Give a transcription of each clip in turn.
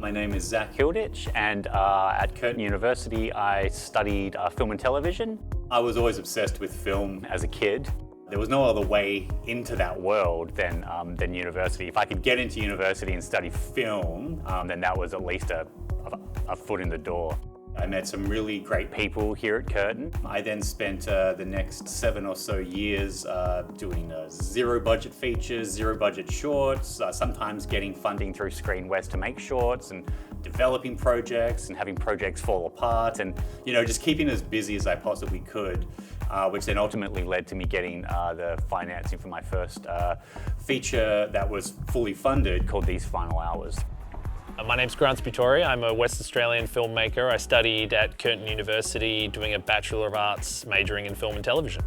My name is Zak Hilditch, and at Curtin University I studied film and television. I was always obsessed with film as a kid. There was no other way into that world than university. If I could get into university and study film, then that was at least a foot in the door. I met some really great people here at Curtin. I then spent the next 7 or so years doing zero budget features, zero budget shorts, sometimes getting funding through Screen West to make shorts, and developing projects and having projects fall apart, and just keeping as busy as I possibly could, which then ultimately led to me getting the financing for my first feature that was fully funded, called These Final Hours. My name's Sputore. I'm a West Australian filmmaker. I studied at Curtin University doing a Bachelor of Arts majoring in film and television.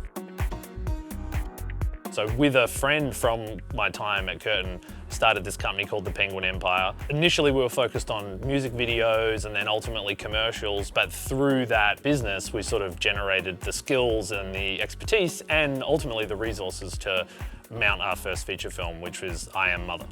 So with a friend from my time at Curtin, started this company called the Penguin Empire. Initially we were focused on music videos and then ultimately commercials, but through that business we sort of generated the skills and the expertise and ultimately the resources to mount our first feature film, which was I Am Mother.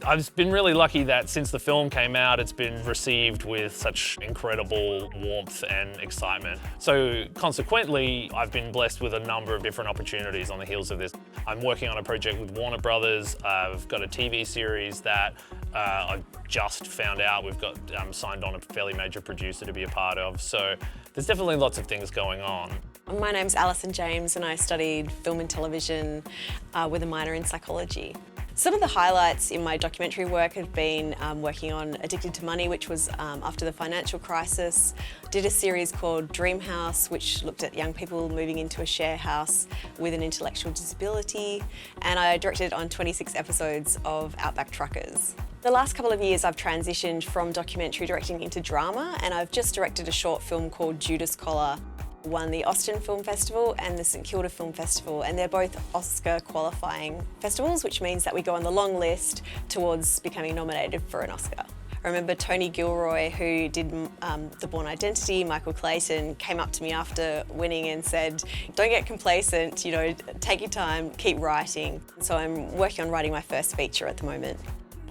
I've been really lucky that since the film came out, it's been received with such incredible warmth and excitement. So consequently, I've been blessed with a number of different opportunities on the heels of this. I'm working on a project with Warner Brothers. I've got a TV series that I've just found out we've got signed on a fairly major producer to be a part of. So there's definitely lots of things going on. My name's Alison James and I studied film and television with a minor in psychology. Some of the highlights in my documentary work have been working on Addicted to Money, which was after the financial crisis. Did a series called Dream House, which looked at young people moving into a share house with an intellectual disability. And I directed on 26 episodes of Outback Truckers. The last couple of years I've transitioned from documentary directing into drama, and I've just directed a short film called Judas Collar. Won the Austin Film Festival and the St Kilda Film Festival, and they're both Oscar qualifying festivals, which means that we go on the long list towards becoming nominated for an Oscar. I remember Tony Gilroy, who did The Bourne Identity, Michael Clayton, came up to me after winning and said, don't get complacent, take your time, keep writing. So I'm working on writing my first feature at the moment.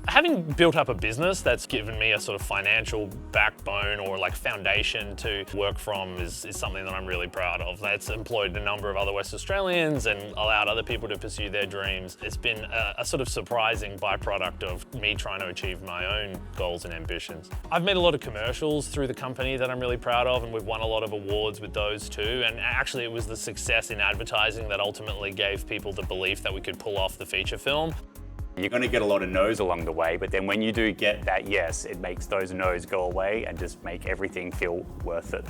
Having built up a business that's given me a sort of financial backbone or foundation to work from is something that I'm really proud of. That's employed a number of other West Australians and allowed other people to pursue their dreams. It's been a sort of surprising byproduct of me trying to achieve my own goals and ambitions. I've made a lot of commercials through the company that I'm really proud of, and we've won a lot of awards with those too. And actually it was the success in advertising that ultimately gave people the belief that we could pull off the feature film. You're going to get a lot of no's along the way, but then when you do get that yes, it makes those no's go away and just make everything feel worth it.